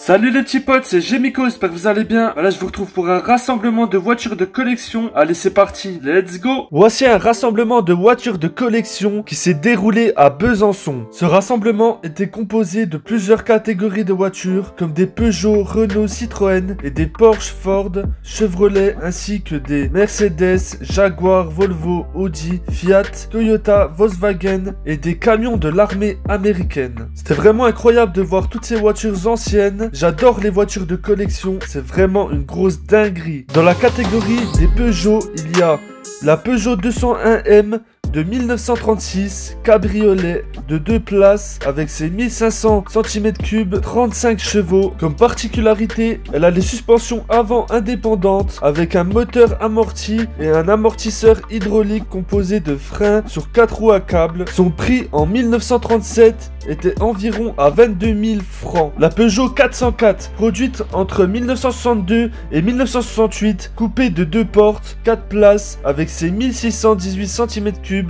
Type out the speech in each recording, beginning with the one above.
Salut les petits potes, c'est Gémico, j'espère que vous allez bien. Voilà, je vous retrouve pour un rassemblement de voitures de collection. Allez, c'est parti, let's go. Voici un rassemblement de voitures de collection qui s'est déroulé à Besançon. Ce rassemblement était composé de plusieurs catégories de voitures, comme des Peugeot, Renault, Citroën et des Porsche, Ford, Chevrolet, ainsi que des Mercedes, Jaguar, Volvo, Audi, Fiat, Toyota, Volkswagen et des camions de l'armée américaine. C'était vraiment incroyable de voir toutes ces voitures anciennes. J'adore les voitures de collection, c'est vraiment une grosse dinguerie. Dans la catégorie des Peugeot, il y a la Peugeot 201M de 1936, cabriolet de 2 places avec ses 1500 cm3, 35 chevaux. Comme particularité, elle a les suspensions avant indépendantes avec un moteur amorti et un amortisseur hydraulique composé de freins sur 4 roues à câble. Son prix en 1937 était environ à 22 000 francs. La Peugeot 404, produite entre 1962 et 1968, coupée de 2 portes, 4 places avec ses 1618 cm3,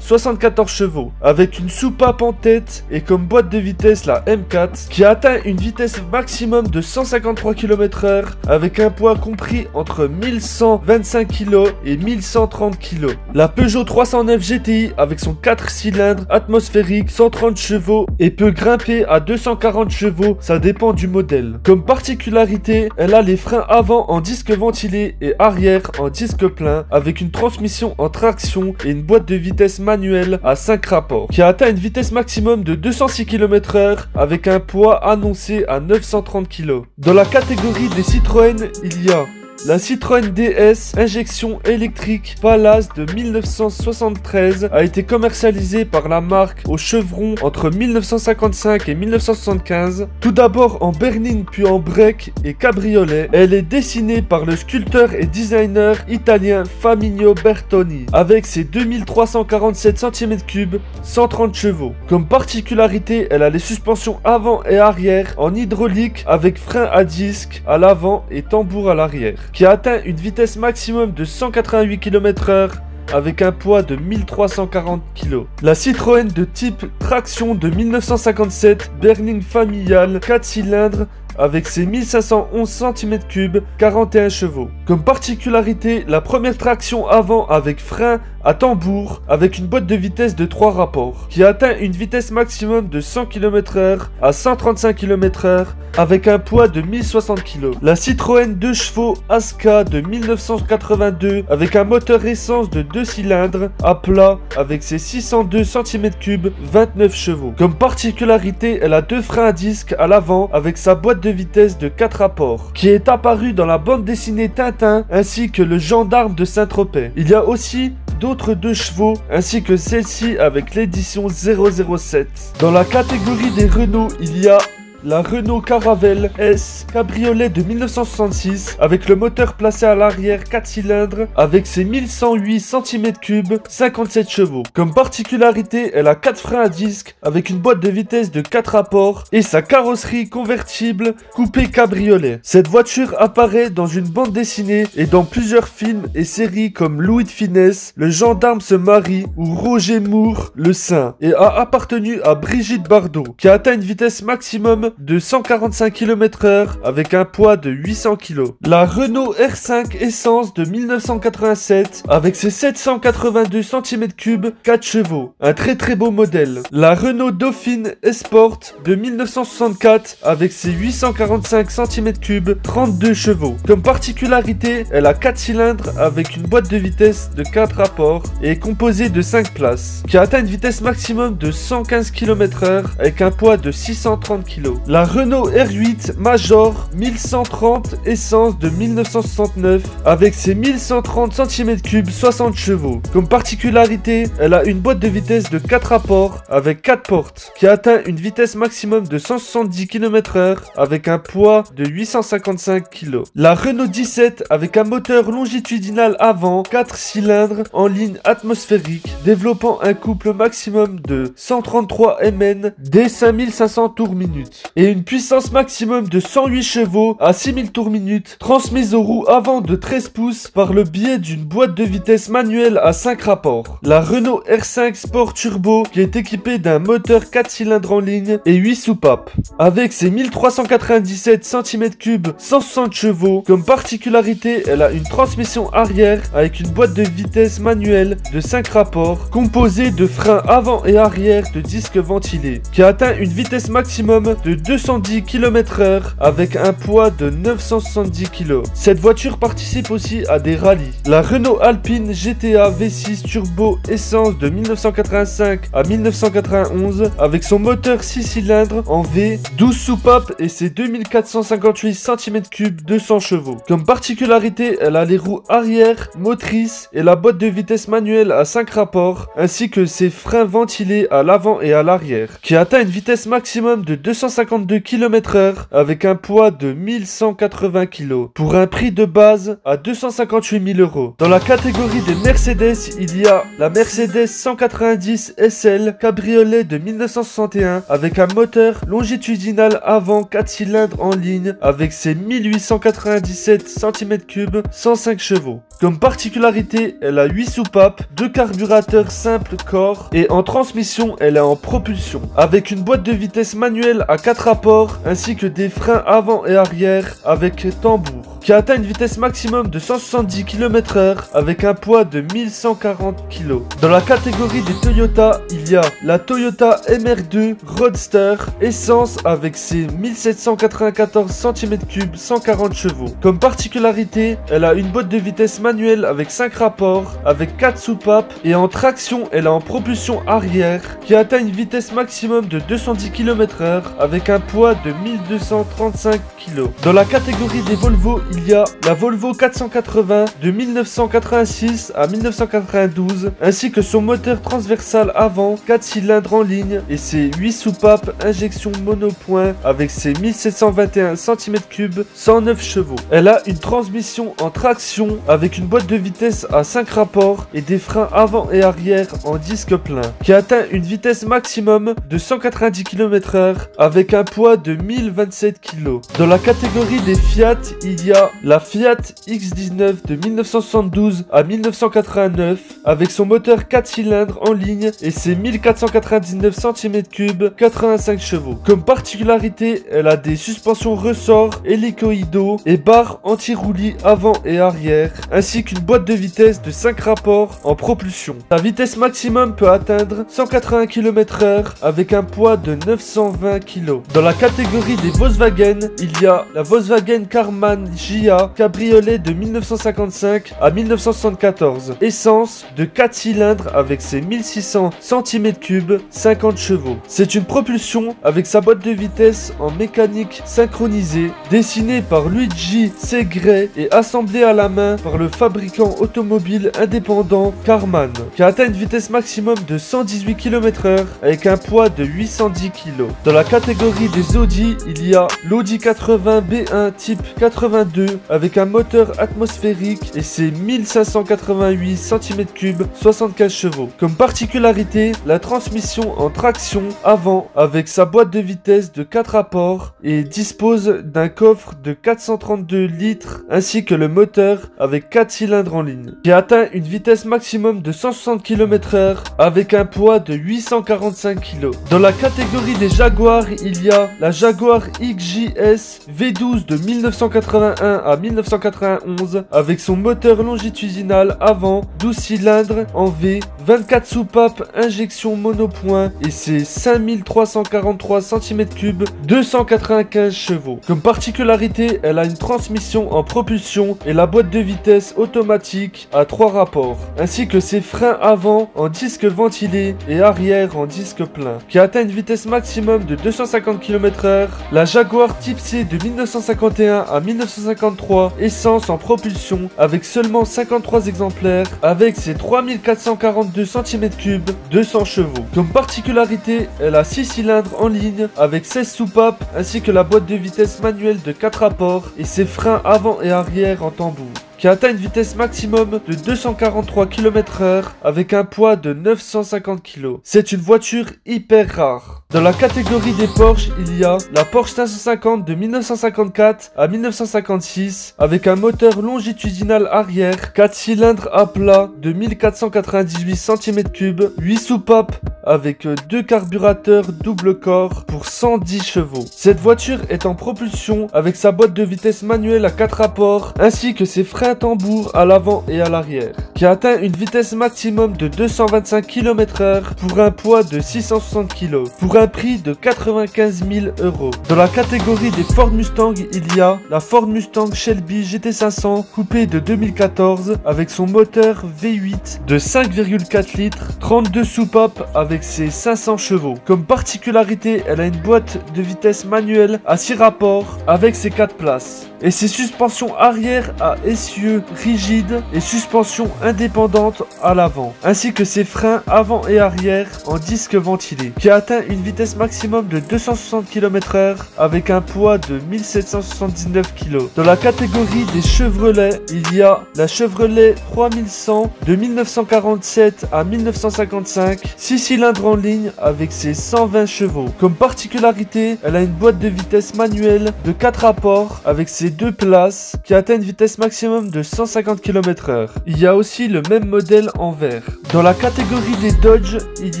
74 chevaux, avec une soupape en tête et comme boîte de vitesse la M4 qui atteint une vitesse maximum de 153 km/h avec un poids compris entre 1125 kg et 1130 kg. La Peugeot 309 GTI avec son 4 cylindres atmosphérique, 130 chevaux et peut grimper à 240 chevaux, ça dépend du modèle. Comme particularité, elle a les freins avant en disque ventilé et arrière en disque plein avec une transmission en traction et une boîte de vitesse manuel à 5 rapports, qui a atteint une vitesse maximum de 206 km/h avec un poids annoncé à 930 kg. Dans la catégorie des Citroën, il y a la Citroën DS injection électrique Palace de 1973 a été commercialisée par la marque au chevron entre 1955 et 1975. Tout d'abord en berline puis en break et cabriolet. Elle est dessinée par le sculpteur et designer italien Fabio Bertoni avec ses 2347 cm3, 130 chevaux. Comme particularité, elle a les suspensions avant et arrière en hydraulique avec frein à disque à l'avant et tambour à l'arrière, qui a atteint une vitesse maximum de 188 km/h avec un poids de 1340 kg. La Citroën de type traction de 1957, berline familiale, 4 cylindres, avec ses 1511 cm3, 41 chevaux. Comme particularité, la première traction avant avec frein à tambour avec une boîte de vitesse de 3 rapports, qui atteint une vitesse maximum de 100 km/h à 135 km/h avec un poids de 1060 kg. La Citroën 2 chevaux Aska de 1982 avec un moteur essence de 2 cylindres à plat avec ses 602 cm3, 29 chevaux. Comme particularité, elle a 2 freins à disque à l'avant avec sa boîte de vitesse de 4 rapports, qui est apparu dans la bande dessinée Tintin ainsi que le gendarme de Saint-Tropez. Il y a aussi d'autres 2 chevaux ainsi que celle-ci avec l'édition 007. Dans la catégorie des Renault, il y a la Renault Caravelle S cabriolet de 1966 avec le moteur placé à l'arrière 4 cylindres avec ses 1108 cm3, 57 chevaux. Comme particularité, elle a 4 freins à disque avec une boîte de vitesse de 4 rapports et sa carrosserie convertible coupé cabriolet. Cette voiture apparaît dans une bande dessinée et dans plusieurs films et séries comme Louis de Funès, Le Gendarme se marie ou Roger Moore, Le Saint, et a appartenu à Brigitte Bardot, qui a atteint une vitesse maximum de 145 km/h avec un poids de 800 kg. La Renault R5 Essence de 1987 avec ses 782 cm3, 4 chevaux. Un très beau modèle. La Renault Dauphine Esport de 1964 avec ses 845 cm3, 32 chevaux. Comme particularité, elle a 4 cylindres avec une boîte de vitesse de 4 rapports et est composée de 5 places, qui atteint une vitesse maximum de 115 km/h avec un poids de 630 kg. La Renault R8 Major 1130 essence de 1969 avec ses 1130 cm3, 60 chevaux. Comme particularité, elle a une boîte de vitesse de 4 rapports avec 4 portes, qui atteint une vitesse maximum de 170 km/h avec un poids de 855 kg. La Renault 17 avec un moteur longitudinal avant, 4 cylindres en ligne atmosphérique, développant un couple maximum de 133 mn dès 5500 tours minute. et une puissance maximum de 108 chevaux à 6000 tours minute, transmise aux roues avant de 13 pouces par le biais d'une boîte de vitesse manuelle à 5 rapports. La Renault R5 Sport Turbo qui est équipée d'un moteur 4 cylindres en ligne et 8 soupapes. Avec ses 1397 cm3, 160 chevaux, comme particularité, elle a une transmission arrière avec une boîte de vitesse manuelle de 5 rapports, composée de freins avant et arrière de disques ventilés, qui atteint une vitesse maximum de 210 km/h avec un poids de 970 kg. Cette voiture participe aussi à des rallyes. La Renault Alpine GTA V6 Turbo essence de 1985 à 1991 avec son moteur 6 cylindres en V, 12 soupapes et ses 2458 cm3, 200 chevaux. Comme particularité, elle a les roues arrière motrices et la boîte de vitesse manuelle à 5 rapports, ainsi que ses freins ventilés à l'avant et à l'arrière, qui atteint une vitesse maximum de 252 km/h avec un poids de 1180 kg, pour un prix de base à 258 000 €. Dans la catégorie des Mercedes, il y a la Mercedes 190 SL cabriolet de 1961 avec un moteur longitudinal avant 4 cylindres en ligne avec ses 1897 cm3, 105 chevaux. Comme particularité, elle a 8 soupapes, 2 carburateurs simples corps et en transmission, elle est en propulsion, avec une boîte de vitesse manuelle à 4 rapports ainsi que des freins avant et arrière avec tambour, qui atteint une vitesse maximum de 170 km/h avec un poids de 1140 kg. Dans la catégorie des Toyota, il y a la Toyota MR2 Roadster essence avec ses 1794 cm3, 140 chevaux. Comme particularité, elle a une boîte de vitesse manuelle avec 5 rapports, avec 4 soupapes et en traction, elle est en propulsion arrière qui atteint une vitesse maximum de 210 km/h avec un poids de 1235 kg. Dans la catégorie des Volvo, il y a la Volvo 480 de 1986 à 1992 ainsi que son moteur transversal avant 4 cylindres en ligne et ses 8 soupapes injection monopoint avec ses 1721 cm3, 109 chevaux. Elle a une transmission en traction avec une boîte de vitesse à 5 rapports et des freins avant et arrière en disque plein qui atteint une vitesse maximum de 190 km/h avec un poids de 1027 kg. Dans la catégorie des Fiat, il y a la Fiat X19 de 1972 à 1989 avec son moteur 4 cylindres en ligne et ses 1499 cm3, 85 chevaux. Comme particularité, elle a des suspensions ressorts hélicoïdaux et barres anti-roulis avant et arrière, ainsi qu'une boîte de vitesse de 5 rapports en propulsion. Sa vitesse maximum peut atteindre 180 km/h avec un poids de 920 kg. Dans la catégorie des Volkswagen, il y a la Volkswagen Karmann JA cabriolet de 1955 à 1974, essence de 4 cylindres avec ses 1600 cm3, 50 chevaux. C'est une propulsion avec sa boîte de vitesse en mécanique synchronisée, dessinée par Luigi Segre et assemblée à la main par le fabricant automobile indépendant Karmann, qui atteint une vitesse maximum de 118 km/h avec un poids de 810 kg. Dans la catégorie des Audi, il y a l'Audi 80 B1 type 82 avec un moteur atmosphérique et ses 1588 cm3, 75 chevaux. Comme particularité, la transmission en traction avant avec sa boîte de vitesse de 4 rapports et dispose d'un coffre de 432 litres ainsi que le moteur avec 4 cylindres en ligne qui atteint une vitesse maximum de 160 km/h avec un poids de 845 kg. Dans la catégorie des Jaguar, il y a la Jaguar XJS V12 de 1981 à 1991 avec son moteur longitudinal avant 12 cylindres en V, 24 soupapes injection monopoint et ses 5343 cm3, 295 chevaux. Comme particularité, elle a une transmission en propulsion et la boîte de vitesse automatique à 3 rapports, ainsi que ses freins avant en disque ventilé et arrière en disque plein, qui atteint une vitesse maximum de 250 km/h. La Jaguar Type C de 1951 à 1953, essence en propulsion avec seulement 53 exemplaires, avec ses 3442 cm3, 200 chevaux. Comme particularité, elle a 6 cylindres en ligne avec 16 soupapes ainsi que la boîte de vitesse manuelle de 4 rapports et ses freins avant et arrière en tambour, qui atteint une vitesse maximum de 243 km/h avec un poids de 950 kg. C'est une voiture hyper rare. Dans la catégorie des Porsche, il y a la Porsche 550 de 1954 à 1956 avec un moteur longitudinal arrière, 4 cylindres à plat de 1498 cm3, 8 soupapes avec 2 carburateurs double corps pour 110 chevaux. Cette voiture est en propulsion avec sa boîte de vitesse manuelle à 4 rapports ainsi que ses freins tambours à l'avant et à l'arrière, qui atteint une vitesse maximum de 225 km/h pour un poids de 660 kg, pour un prix de 95 000 €. Dans la catégorie des Ford Mustang, il y a la Ford Mustang Shelby GT500 coupé de 2014 avec son moteur V8 de 5,4 litres, 32 soupapes avec ses 500 chevaux. Comme particularité, elle a une boîte de vitesse manuelle à 6 rapports avec ses 4 places et ses suspensions arrière à essieu rigide et suspension indépendante à l'avant, ainsi que ses freins avant et arrière en disque ventilé, qui atteint une vitesse maximum de 260 km/h avec un poids de 1779 kg. Dans la catégorie des Chevrolet, il y a la Chevrolet 3100 de 1947 à 1955, 6 cylindres en ligne avec ses 120 chevaux. Comme particularité, elle a une boîte de vitesse manuelle de 4 rapports avec ses 2 places qui atteint une vitesse maximum de 150 km/h. Il y a aussi le même modèle en vert. Dans la catégorie des Dodge, il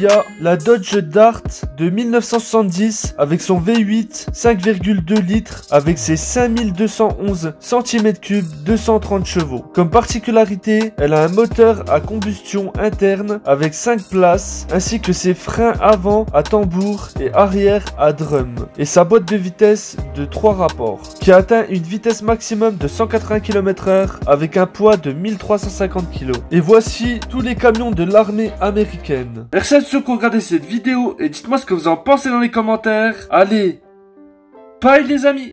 y a la Dodge Dart de 1970 avec son V8 5,2 litres avec ses 5211 cm3, 230 chevaux. Comme particularité, elle a un moteur à combustion interne avec 5 places ainsi que ses freins avant à tambour et arrière à drum et sa boîte de vitesse de 3 rapports qui atteint une vitesse maximum de 180 km/h avec un poids de 1350 kg. Et voici tous les camions de l'armée américaine. Merci à ceux qui ont regardé cette vidéo et dites-moi ce que vous en pensez dans les commentaires. Allez, bye les amis!